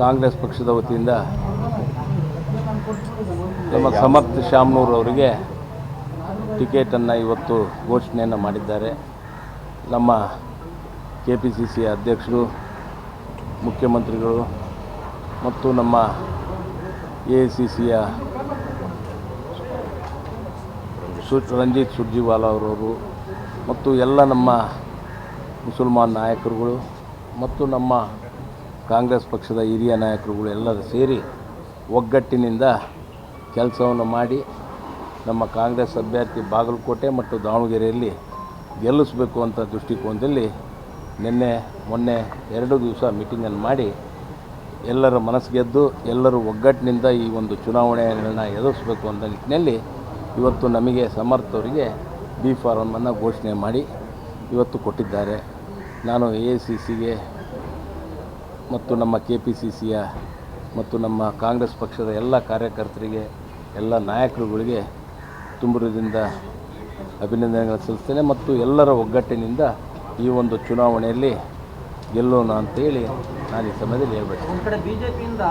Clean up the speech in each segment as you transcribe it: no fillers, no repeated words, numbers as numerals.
ಕಾಂಗ್ರೆಸ್ ಪಕ್ಷದ ವತಿಯಿಂದ ನಮ್ಮ ಸಮರ್ಥ ಶಾಮನೂರು ಅವರಿಗೆ ಟಿಕೆಟನ್ನು ಇವತ್ತು ಘೋಷಣೆಯನ್ನು ಮಾಡಿದ್ದಾರೆ. ನಮ್ಮ KPCC ಅಧ್ಯಕ್ಷರು, ಮುಖ್ಯಮಂತ್ರಿಗಳು ಮತ್ತು ನಮ್ಮ AICCಯ ರಂಜಿತ್ ಸುರ್ಜಿವಾಲಾ ಅವರವರು ಮತ್ತು ಎಲ್ಲ ನಮ್ಮ ಮುಸಲ್ಮಾನ್ ನಾಯಕರುಗಳು ಮತ್ತು ನಮ್ಮ ಕಾಂಗ್ರೆಸ್ ಪಕ್ಷದ ಹಿರಿಯ ನಾಯಕರುಗಳು ಎಲ್ಲರೂ ಸೇರಿ ಒಗ್ಗಟ್ಟಿನಿಂದ ಕೆಲಸವನ್ನು ಮಾಡಿ ನಮ್ಮ ಕಾಂಗ್ರೆಸ್ ಅಭ್ಯರ್ಥಿ ಬಾಗಲಕೋಟೆ ಮತ್ತು ದಾವಣಗೆರೆಯಲ್ಲಿ ಗೆಲ್ಲಿಸಬೇಕು ಅಂತ ದೃಷ್ಟಿಕೋನದಲ್ಲಿ ಮೊನ್ನೆ 2 ದಿವಸ ಮೀಟಿಂಗನ್ನು ಮಾಡಿ ಎಲ್ಲರ ಮನಸ್ಸು ಗೆದ್ದು ಎಲ್ಲರೂ ಒಗ್ಗಟ್ಟಿನಿಂದ ಈ ಒಂದು ಚುನಾವಣೆಯನ್ನು ಎದುರಿಸಬೇಕು ಅನ್ನೋ ನಿಟ್ಟಿನಲ್ಲಿ ಇವತ್ತು ನಮಗೆ ಸಮರ್ಥವರಿಗೆ ಬಿ ಫಾರಮನ್ನು ಘೋಷಣೆ ಮಾಡಿ ಇವತ್ತು ಕೊಟ್ಟಿದ್ದಾರೆ. ನಾನು AICCಗೆ ಮತ್ತು ನಮ್ಮ KPCCಯ ಮತ್ತು ನಮ್ಮ ಕಾಂಗ್ರೆಸ್ ಪಕ್ಷದ ಎಲ್ಲ ಕಾರ್ಯಕರ್ತರಿಗೆ, ಎಲ್ಲ ನಾಯಕರುಗಳಿಗೆ ತುಂಬುರದಿಂದ ಅಭಿನಂದನೆಗಳು ಸಲ್ಲಿಸ್ತೇನೆ ಮತ್ತು ಎಲ್ಲರ ಒಗ್ಗಟ್ಟಿನಿಂದ ಈ ಒಂದು ಚುನಾವಣೆಯಲ್ಲಿ ಗೆಲ್ಲೋಣ ಅಂತೇಳಿ ನಾನು ಈ ಸಮಯದಲ್ಲಿ ಹೇಳ್ಬೇಕು. ಒಂದು ಕಡೆ BJPಯಿಂದ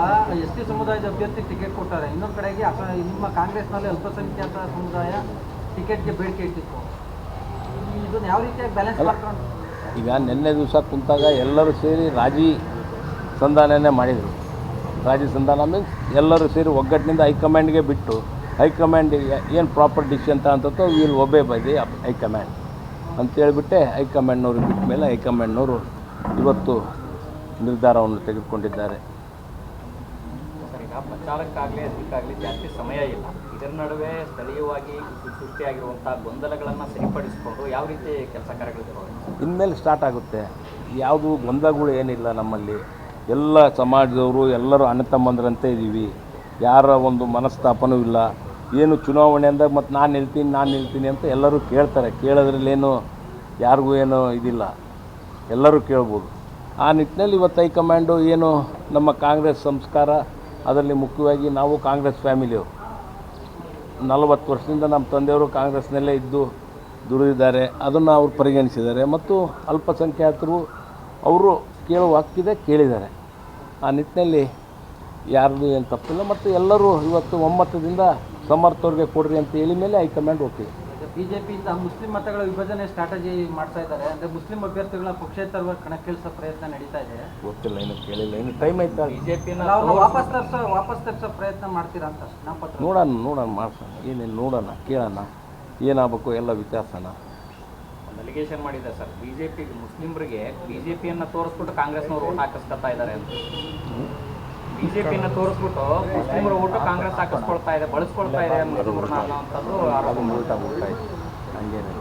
ST ಸಮುದಾಯದ ಅಭ್ಯರ್ಥಿಗೆ ಟಿಕೆಟ್ ಕೊಟ್ಟಾರೆ, ಇನ್ನೊಂದು ಕಡೆಗೆ ನಿಮ್ಮ ಕಾಂಗ್ರೆಸ್ನಲ್ಲಿ ಅಲ್ಪಸಂಖ್ಯಾತ ಸಮುದಾಯ ಟಿಕೆಟ್ಗೆ ಬೇಡಿಕೆ ಇಟ್ಟಿತ್ತು. ಇದನ್ನು ಯಾವ ರೀತಿಯಾಗಿ ಬ್ಯಾಲೆನ್ಸ್ ಮಾಡ್ಕೊಂಡು ಈಗ ನಿನ್ನೆ ದಿವಸ ಕುಂತಾಗ ಎಲ್ಲರೂ ಸೇರಿ ರಾಜಿ ಸಂಧಾನನೇ ಮಾಡಿದರು. ರಾಜಿ ಸಂಧಾನ ಮೀನ್ಸ್ ಎಲ್ಲರೂ ಸೇರಿ ಒಗ್ಗಟ್ಟಿನಿಂದ ಹೈಕಮಾಂಡ್ಗೆ ಬಿಟ್ಟು ಹೈಕಮಾಂಡ್ ಏನು ಪ್ರಾಪರ್ ಡಿಸಿಷನ್ ಅಂತಂತೋ will obey by the high command ಅಂತೇಳಿಬಿಟ್ಟೆ ಹೈಕಮಾಂಡ್ನವ್ರಿಗೆ ಬಿಟ್ಟ ಮೇಲೆ ಹೈಕಮಾಂಡ್ನವರು ಇವತ್ತು ನಿರ್ಧಾರವನ್ನು ತೆಗೆದುಕೊಂಡಿದ್ದಾರೆ. ಈಗ ಪ್ರಚಾರಕ್ಕಾಗಲಿ ಅದಕ್ಕಾಗಲಿ ಜಾಸ್ತಿ ಸಮಯ ಇಲ್ಲ. ಇದರ ನಡುವೆ ಸ್ಥಳೀಯವಾಗಿ ಸೃಷ್ಟಿಯಾಗಿರುವಂಥ ಗೊಂದಲಗಳನ್ನು ಸರಿಪಡಿಸಿಕೊಂಡು ಯಾವ ರೀತಿ ಕೆಲಸ ಕಾರ್ಯಗಳು ಇನ್ಮೇಲೆ ಸ್ಟಾರ್ಟ್ ಆಗುತ್ತೆ. ಯಾವುದು ಗೊಂದಲಗಳು ಏನಿಲ್ಲ. ನಮ್ಮಲ್ಲಿ ಎಲ್ಲ ಸಮಾಜದವರು ಎಲ್ಲರೂ ಅಣ್ಣ ತಮ್ಮಂದ್ರಂತೆ ಇದ್ದೀವಿ. ಯಾರ ಒಂದು ಮನಸ್ತಾಪನೂ ಇಲ್ಲ. ಏನು ಚುನಾವಣೆ ಅಂದಾಗ ಮತ್ತು ನಾನು ನಿಲ್ತೀನಿ ಅಂತ ಎಲ್ಲರೂ ಕೇಳ್ತಾರೆ. ಕೇಳೋದ್ರಲ್ಲೇನು ಯಾರಿಗೂ ಏನೋ ಇದಿಲ್ಲ, ಎಲ್ಲರೂ ಕೇಳ್ಬೋದು. ಆ ನಿಟ್ಟಿನಲ್ಲಿ ಇವತ್ತು ಹೈಕಮಾಂಡು ಏನು ನಮ್ಮ ಕಾಂಗ್ರೆಸ್ ಸಂಸ್ಕಾರ, ಅದರಲ್ಲಿ ಮುಖ್ಯವಾಗಿ ನಾವು ಕಾಂಗ್ರೆಸ್ ಫ್ಯಾಮಿಲಿಯವರು 40 ವರ್ಷದಿಂದ ನಮ್ಮ ತಂದೆಯವರು ಕಾಂಗ್ರೆಸ್ನಲ್ಲೇ ಇದ್ದು ದುಡಿದಿದ್ದಾರೆ. ಅದನ್ನು ಅವರು ಪರಿಗಣಿಸಿದ್ದಾರೆ ಮತ್ತು ಅಲ್ಪಸಂಖ್ಯಾತರು ಅವರು ಕೇಳುವ ಹಕ್ಕಿದೆ, ಕೇಳಿದ್ದಾರೆ. ಆ ನಿಟ್ಟಿನಲ್ಲಿ ಯಾರ್ದು ಏನು ತಪ್ಪಿಲ್ಲ ಮತ್ತು ಎಲ್ಲರೂ ಇವತ್ತು ಒಮ್ಮತದಿಂದ ಸಮರ್ಥವ್ರಿಗೆ ಕೊಡ್ರಿ ಅಂತ ಹೇಳಿ ಮೇಲೆ ಹೈಕಮಾಂಡ್ ಹೋಗ್ತೀವಿ. BJPಯಿಂದ ಮುಸ್ಲಿಂ ಮತಗಳ ವಿಭಜನೆ ಸ್ಟ್ರಾಟಜಿ ಮಾಡ್ತಾ ಇದ್ದಾರೆ. ಅಂದರೆ ಮುಸ್ಲಿಂ ಅಭ್ಯರ್ಥಿಗಳ ಪಕ್ಷೇತರವಾಗಿ ಕಣಕ್ಕಿಳಿಸೋ ಪ್ರಯತ್ನ ನಡೀತಾ ಇದೆ. ಗೊತ್ತಿಲ್ಲ, ಇನ್ನೂ ಕೇಳಿಲ್ಲ, ಇನ್ನು ಟೈಮ್ ಆಯ್ತಾ. BJPನ ವಾಪಸ್ ತರಿಸೋ ಪ್ರಯತ್ನ ಮಾಡ್ತೀರಾ ಅಂತ ನಾಮಪತ್ರ ನೋಡೋಣ ಮಾಡ್ಸೋಣ, ಏನೇನು ನೋಡೋಣ, ಕೇಳೋಣ, ಏನಾಗಬೇಕು ಎಲ್ಲ ವಿಚಾರಿಸೋಣ. ಒಂದು ಅಲಿಗೇಷನ್ ಮಾಡಿದೆ ಸರ್, BJP ಮುಸ್ಲಿಮರಿಗೆ BJPಯನ್ನು ತೋರಿಸ್ಬಿಟ್ಟು ಕಾಂಗ್ರೆಸ್ನವರು ಓಟ್ ಹಾಕಿಸ್ಕೊತಾ ಇದ್ದಾರೆ ಅಂತ. BJPಯನ್ನು ತೋರಿಸ್ಬಿಟ್ಟು ಮುಸ್ಲಿಮರ ಓಟು ಕಾಂಗ್ರೆಸ್ ಹಾಕಿಸ್ಕೊಳ್ತಾ ಇದೆ, ಬಳಸ್ಕೊಳ್ತಾ ಇದೆ ಅನ್ನೋಂಥದ್ದು ಉಲ್ಟಾ ಇದೆ, ಹಂಗೇನಿಲ್ಲ.